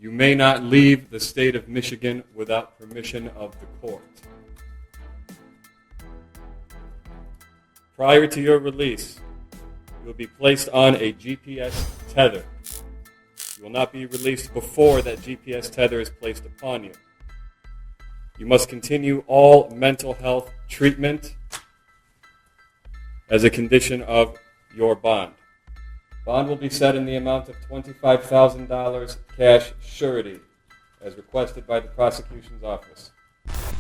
You may not leave the state of Michigan without permission of the court. Prior to your release, you will be placed on a GPS tether. You will not be released before that GPS tether is placed upon you. You must continue all mental health treatment as a condition of your bond. Bond will be set in the amount of $25,000 cash surety, as requested by the prosecution's office.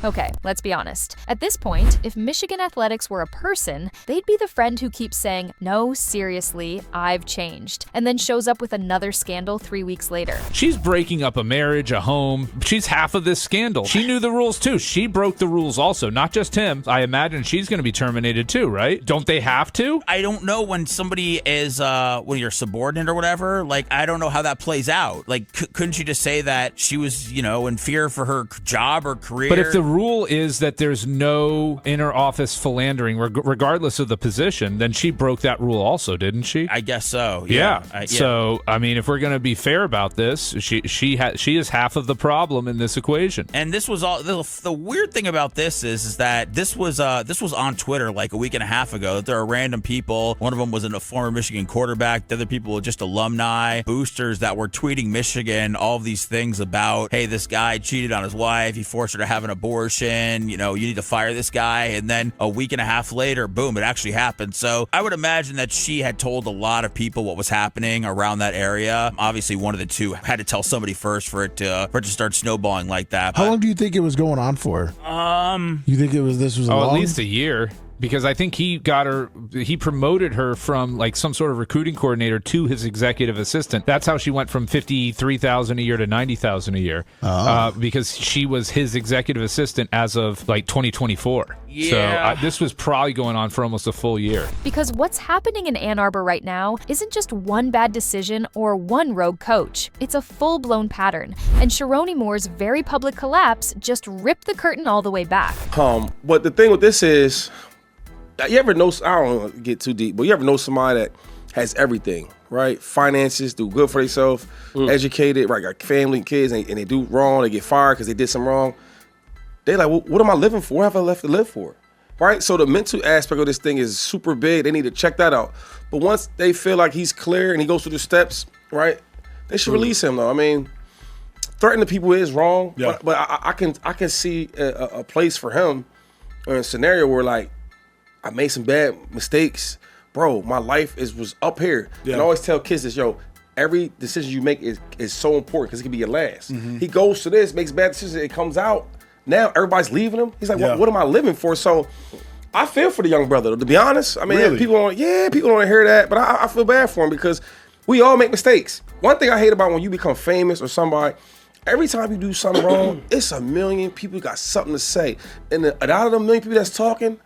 Okay, let's be honest. At this point, if Michigan athletics were a person, they'd be the friend who keeps saying, "No, seriously, I've changed," and then shows up with another scandal 3 weeks later. She's breaking up a marriage, a home. She's half of this scandal. She knew the rules too. She broke the rules also, not just him. I imagine she's going to be terminated too, right? Don't they have to? I don't know when somebody is, when you're subordinate or whatever, like, I don't know how that plays out. Like, couldn't you just say that she was, in fear for her job or career? But if the rule is that there's no inter-office philandering, regardless of the position, then she broke that rule also, didn't she? I guess so. Yeah. Yeah. So, I mean, if we're going to be fair about this, she is half of the problem in this equation. And this was all the weird thing about this is that this was on Twitter like a week and a half ago. That there are random people. One of them was a former Michigan quarterback. The other people were just alumni, boosters that were tweeting Michigan all of these things about, hey, this guy cheated on his wife. He forced her to have an abortion. You need to fire this guy. And then a week and a half later, boom, it actually happened. So I would imagine that she had told a lot of people what was happening around that area. Obviously, one of the two had to tell somebody first for it to start snowballing like that. How long do you think it was going on for? You think this was long? At least a year. Because I think he promoted her from like some sort of recruiting coordinator to his executive assistant. That's how she went from $53,000 a year to $90,000 a year. Because she was his executive assistant as of like 2024. Yeah. So this was probably going on for almost a full year. Because what's happening in Ann Arbor right now isn't just one bad decision or one rogue coach. It's a full-blown pattern. And Sherrone Moore's very public collapse just ripped the curtain all the way back. But the thing with this is, you ever know, I don't want to get too deep, but you ever know somebody that has everything, right? Finances, do good for themselves, educated, right? Got family, kids, and they do wrong, they get fired because they did something wrong. They like, well, what am I living for? What have I left to live for? Right? So the mental aspect of this thing is super big. They need to check that out. But once they feel like he's clear and he goes through the steps, right? They should release him, though. I mean, threatening people is wrong, but I can see a place for him in a scenario where, like, I made some bad mistakes. Bro, my life was up here. And I always tell kids this, every decision you make is so important because it can be your last. He goes to this, makes bad decisions, it comes out. Now everybody's leaving him. He's like, what am I living for? So I feel for the young brother, to be honest. I mean, people don't want to hear that, but I feel bad for him because we all make mistakes. One thing I hate about when you become famous or somebody, every time you do something wrong, it's a million people got something to say. And out of the million people that's talking,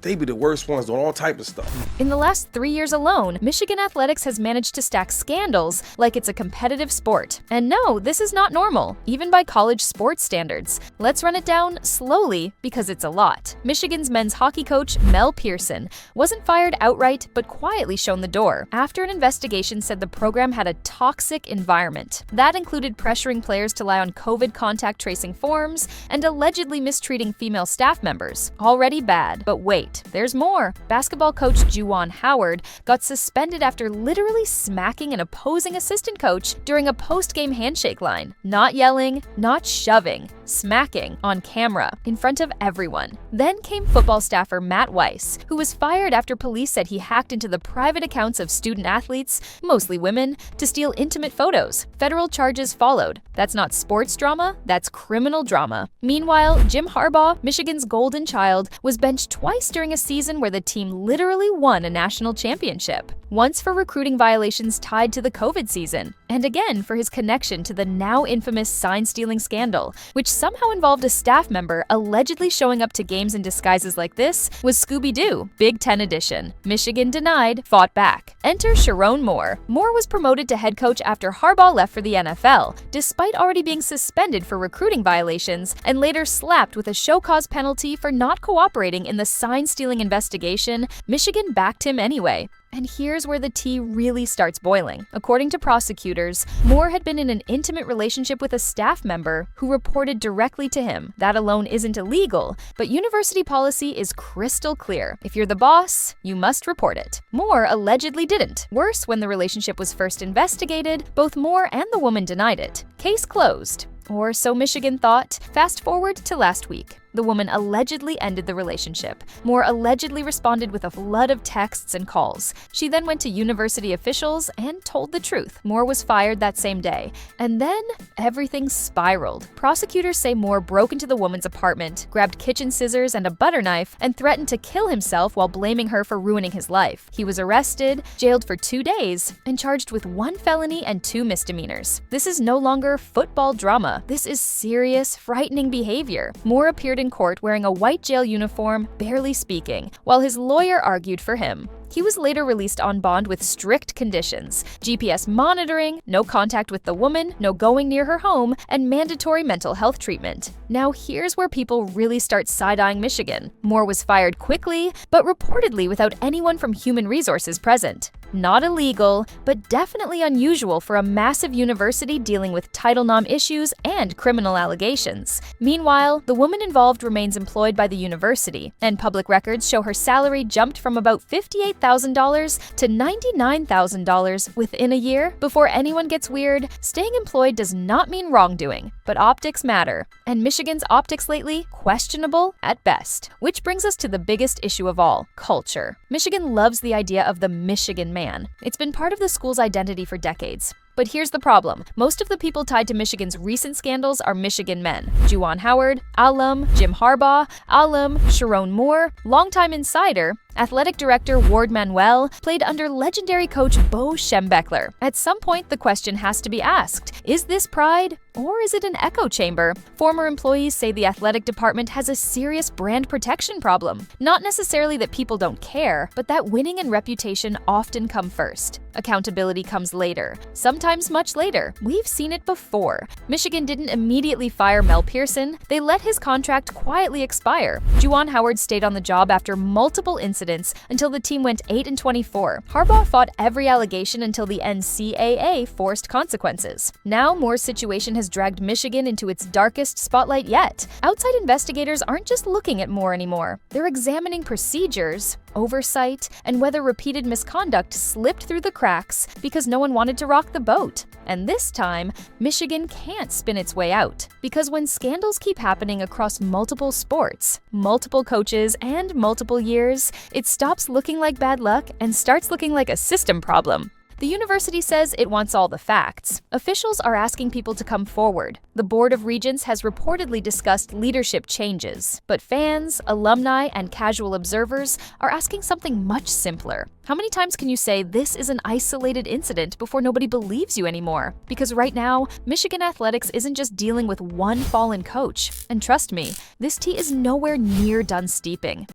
they be the worst ones doing all type of stuff. In the last 3 years alone, Michigan athletics has managed to stack scandals like it's a competitive sport. And no, this is not normal, even by college sports standards. Let's run it down slowly because it's a lot. Michigan's men's hockey coach, Mel Pearson, wasn't fired outright but quietly shown the door after an investigation said the program had a toxic environment. That included pressuring players to lie on COVID contact tracing forms and allegedly mistreating female staff members. Already bad, but wait. There's more. Basketball coach Juwan Howard got suspended after literally smacking an opposing assistant coach during a post-game handshake line. Not yelling, not shoving, smacking on camera in front of everyone. Then came football staffer Matt Weiss, who was fired after police said he hacked into the private accounts of student athletes, mostly women, to steal intimate photos. Federal charges followed. That's not sports drama, that's criminal drama. Meanwhile, Jim Harbaugh, Michigan's golden child, was benched twice during a season where the team literally won a national championship. Once for recruiting violations tied to the COVID season, and again for his connection to the now infamous sign-stealing scandal, which somehow involved a staff member allegedly showing up to games in disguises like this, was Scooby-Doo, Big Ten edition. Michigan denied, fought back. Enter Sherrone Moore. Moore was promoted to head coach after Harbaugh left for the NFL, despite already being suspended for recruiting violations and later slapped with a show-cause penalty for not cooperating in the sign-stealing investigation. Michigan backed him anyway. And here's where the tea really starts boiling. According to prosecutors, Moore had been in an intimate relationship with a staff member who reported directly to him. That alone isn't illegal, but university policy is crystal clear. If you're the boss, you must report it. Moore allegedly didn't. Worse, when the relationship was first investigated, both Moore and the woman denied it. Case closed. Or so Michigan thought. Fast forward to last week. The woman allegedly ended the relationship. Moore allegedly responded with a flood of texts and calls. She then went to university officials and told the truth. Moore was fired that same day. And then everything spiraled. Prosecutors say Moore broke into the woman's apartment, grabbed kitchen scissors and a butter knife, and threatened to kill himself while blaming her for ruining his life. He was arrested, jailed for 2 days, and charged with 1 felony and 2 misdemeanors. This is no longer football drama. This is serious, frightening behavior. Moore appeared in court wearing a white jail uniform, barely speaking, while his lawyer argued for him. He was later released on bond with strict conditions: GPS monitoring, no contact with the woman, no going near her home, and mandatory mental health treatment. Now here's where people really start side-eyeing Michigan. Moore was fired quickly, but reportedly without anyone from Human Resources present. Not illegal, but definitely unusual for a massive university dealing with Title IX issues and criminal allegations. Meanwhile, the woman involved remains employed by the university, and public records show her salary jumped from about $58,000 to $99,000 within a year. Before anyone gets weird, staying employed does not mean wrongdoing, but optics matter. And Michigan's optics lately, questionable at best. Which brings us to the biggest issue of all: culture. Michigan loves the idea of the Michigan man. It's been part of the school's identity for decades. But here's the problem. Most of the people tied to Michigan's recent scandals are Michigan men. Juwan Howard, alum Jim Harbaugh, alum Sherrone Moore, longtime insider, athletic director Ward Manuel, played under legendary coach Bo Schembechler. At some point, the question has to be asked: is this pride, or is it an echo chamber? Former employees say the athletic department has a serious brand protection problem. Not necessarily that people don't care, but that winning and reputation often come first. Accountability comes later, sometimes much later. We've seen it before. Michigan didn't immediately fire Mel Pearson. They let his contract quietly expire. Juwan Howard stayed on the job after multiple incidents until the team went 8-24. Harbaugh fought every allegation until the NCAA forced consequences. Now Moore's situation has dragged Michigan into its darkest spotlight yet. Outside investigators aren't just looking at Moore anymore. They're examining procedures, oversight, and whether repeated misconduct slipped through the cracks because no one wanted to rock the boat. And this time, Michigan can't spin its way out. Because when scandals keep happening across multiple sports, multiple coaches, and multiple years, it stops looking like bad luck and starts looking like a system problem. The university says it wants all the facts. Officials are asking people to come forward. The Board of Regents has reportedly discussed leadership changes, but fans, alumni, and casual observers are asking something much simpler. How many times can you say this is an isolated incident before nobody believes you anymore? Because right now, Michigan athletics isn't just dealing with one fallen coach. And trust me, this tea is nowhere near done steeping.